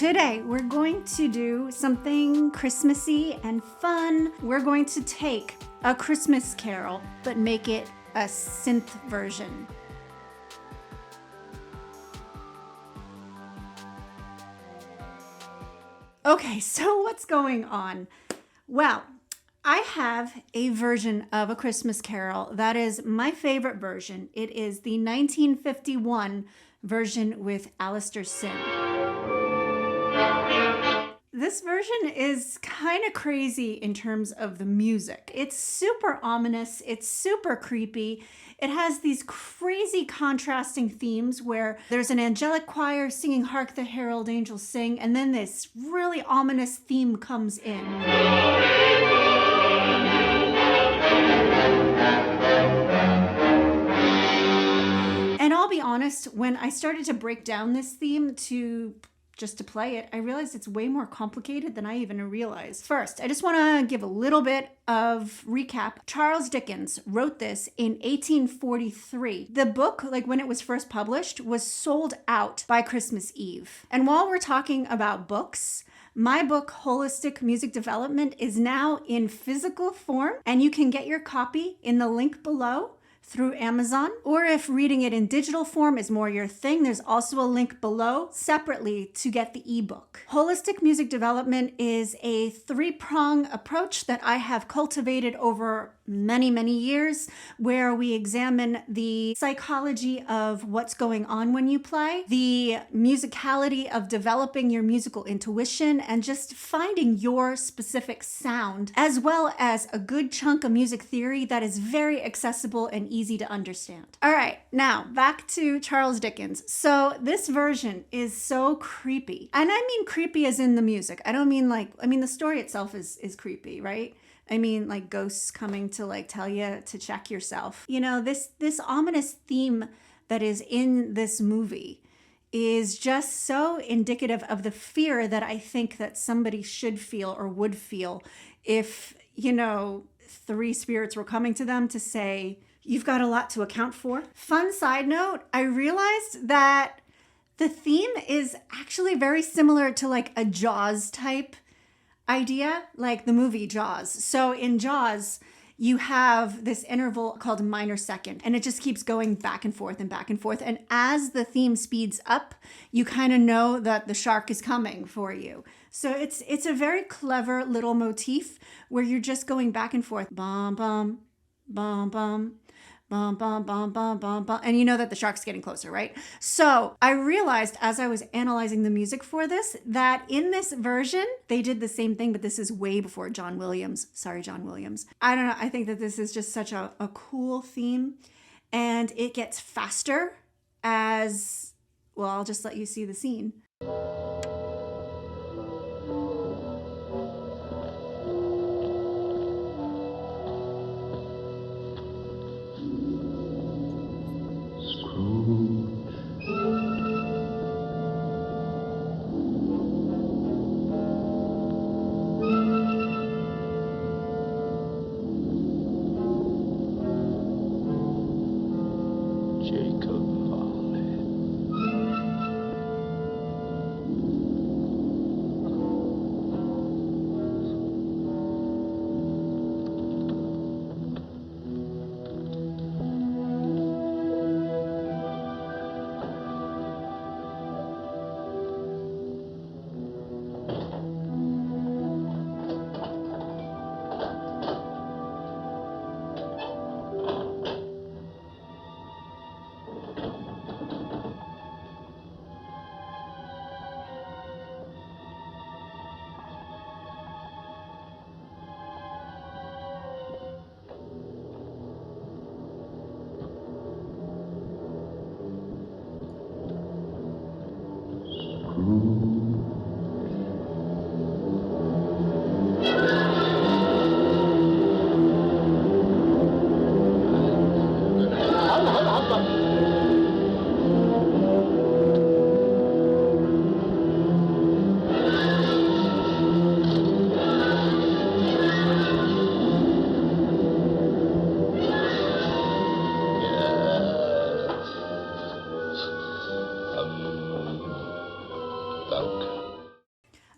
Today, we're going to do something Christmassy and fun. We're going to take a Christmas carol, but make it a synth version. Okay, so what's going on? Well, I have a version of A Christmas Carol that is my favorite version. It is the 1951 version with Alistair Synth. This version is kind of crazy in terms of the music. It's super ominous, it's super creepy. It has these crazy contrasting themes where there's an angelic choir singing Hark the Herald Angels Sing, and then this really ominous theme comes in. And I'll be honest, when I started to break down this theme just to play it, I realized it's way more complicated than I even realized. First, I just want to give a little bit of recap. Charles Dickens wrote this in 1843. The book, like when it was first published, was sold out by Christmas Eve. And while we're talking about books, my book, Holistic Music Development, is now in physical form, and you can get your copy in the link below through Amazon, or if reading it in digital form is more your thing, there's also a link below separately to get the ebook. Holistic Music Development is a three-prong approach that I have cultivated over many, many years, where we examine the psychology of what's going on when you play, the musicality of developing your musical intuition, and just finding your specific sound, as well as a good chunk of music theory that is very accessible and easy to understand. All right, now back to Charles Dickens. So this version is so creepy. And I mean creepy as in the music. I don't mean the story itself is creepy, right? I mean, like ghosts coming to like tell you to check yourself. You know, this ominous theme that is in this movie is just so indicative of the fear that I think that somebody should feel or would feel if, three spirits were coming to them to say, you've got a lot to account for. Fun side note, I realized that the theme is actually very similar to like a Jaws type idea, like the movie Jaws. So in Jaws, you have this interval called a minor second, and it just keeps going back and forth and back and forth. And as the theme speeds up, you kind of know that the shark is coming for you. So it's a very clever little motif where you're just going back and forth, bum, bum, bum, bum, bum, bum, bum, bum, bum, bum. And you know that the shark's getting closer, right? So I realized as I was analyzing the music for this, that in this version, they did the same thing, but this is way before John Williams. Sorry, John Williams. I don't know. I think that this is just such a cool theme, and it gets faster as, well, I'll just let you see the scene.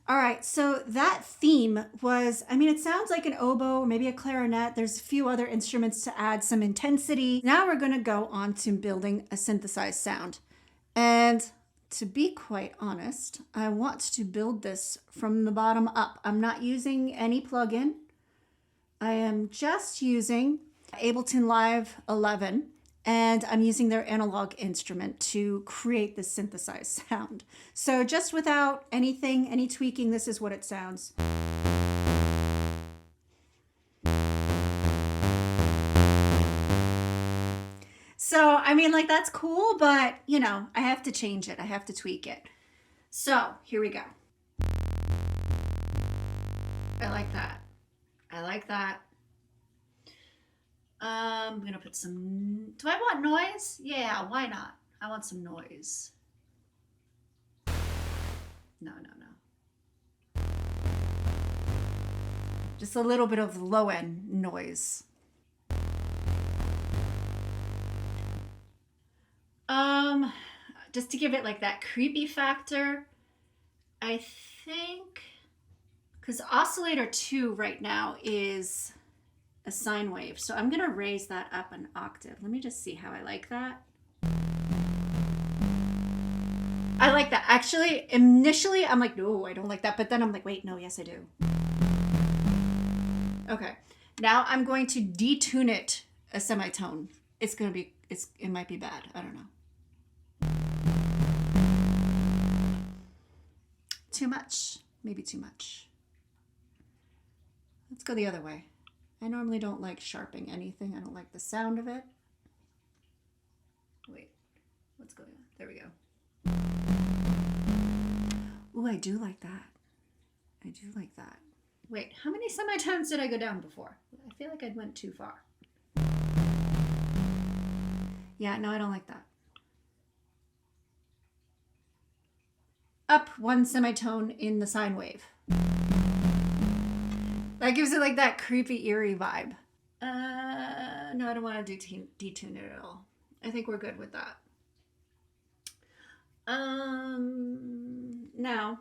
All right, so that theme was, I mean, it sounds like an oboe, or maybe a clarinet. There's a few other instruments to add some intensity. Now we're going to go on to building a synthesized sound. And to be quite honest, I want to build this from the bottom up. I'm not using any plugin. I am just using Ableton Live 11, and I'm using their analog instrument to create this synthesized sound. So just without anything, any tweaking, this is what it sounds. So, I mean, like, that's cool, but, you know, I have to change it. I have to tweak it. So, here we go. I like that. I like that. I'm gonna put some. Do I want noise? Yeah, why not? I want some noise. No, no, no. Just a little bit of low end noise. Just to give it like that creepy factor, I think, because oscillator 2 right now is a sine wave. So I'm gonna raise that up an octave. Let me just see how I like that. I like that. Actually, initially I'm like, no, I don't like that. But then I'm like, wait, no, yes I do. Okay. Now I'm going to detune it a semitone. It might be bad. I don't know. Too much. Maybe too much. Let's go the other way. I normally don't like sharpening anything. I don't like the sound of it. Wait, what's going on? There we go. Ooh, I do like that. I do like that. Wait, how many semitones did I go down before? I feel like I went too far. Yeah, no, I don't like that. Up one semitone in the sine wave. That gives it like that creepy, eerie vibe. No, I don't want to detune it at all. I think we're good with that. Now.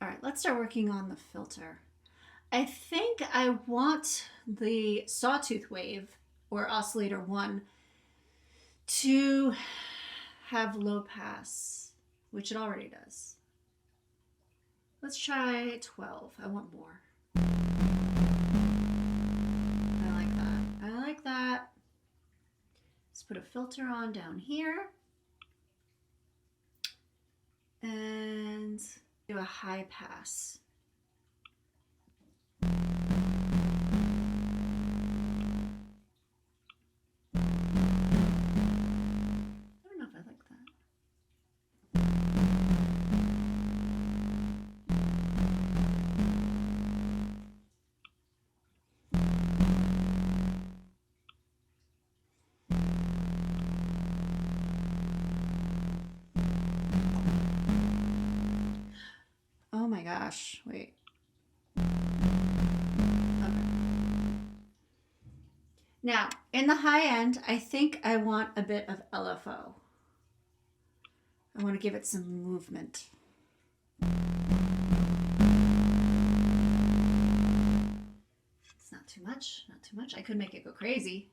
All right, let's start working on the filter. I think I want the sawtooth wave, or oscillator 1, to have low pass, which it already does. Let's try 12. I want more. I like that. I like that. Let's put a filter on down here. And do a high pass. Oh my gosh, wait. Okay. Now, in the high end, I think I want a bit of LFO. I want to give it some movement. It's not too much, not too much. I could make it go crazy.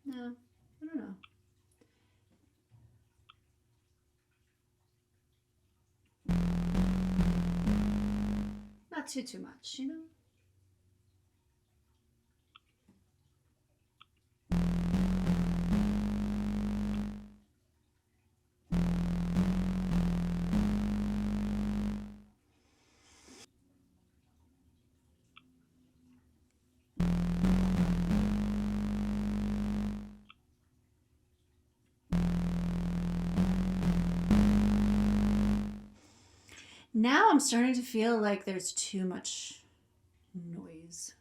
No, I don't know. Not too much, you know? Now I'm starting to feel like there's too much noise.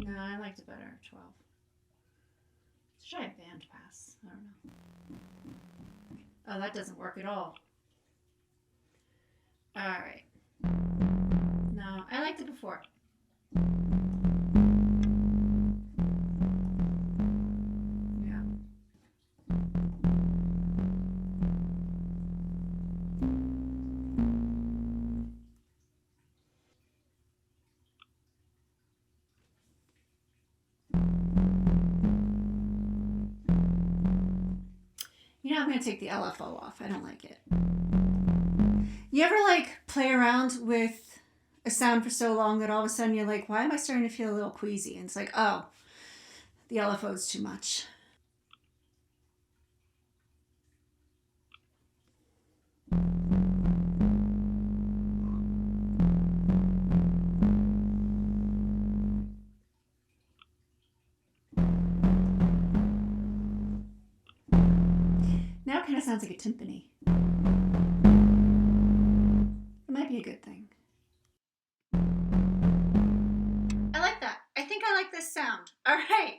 No, I liked it better. 12. Should I have band pass? I don't know. Oh, that doesn't work at all. All right. No, I liked it before. Yeah. You know, I'm going to take the LFO off. I don't like it. You ever like play around with a sound for so long that all of a sudden you're like, why am I starting to feel a little queasy? And it's like, oh, the LFO is too much. Now it kind of sounds like a timpani. It might be a good thing. I like that. I think I like this sound. All right.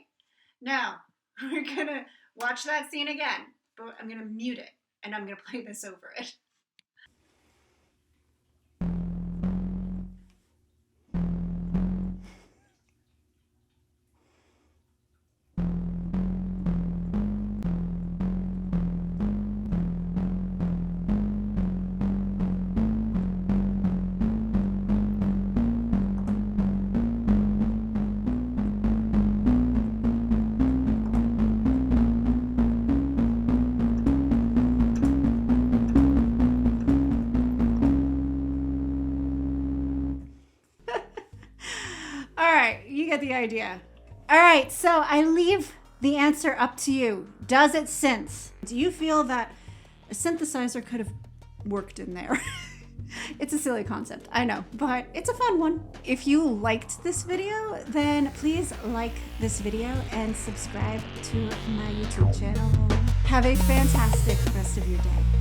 Now, we're going to watch that scene again, but I'm going to mute it and I'm going to play this over it. All right, you get the idea. All right, so I leave the answer up to you. Does it synth? Do you feel that a synthesizer could have worked in there? It's a silly concept, I know, but it's a fun one. If you liked this video, then please like this video and subscribe to my YouTube channel. Have a fantastic rest of your day.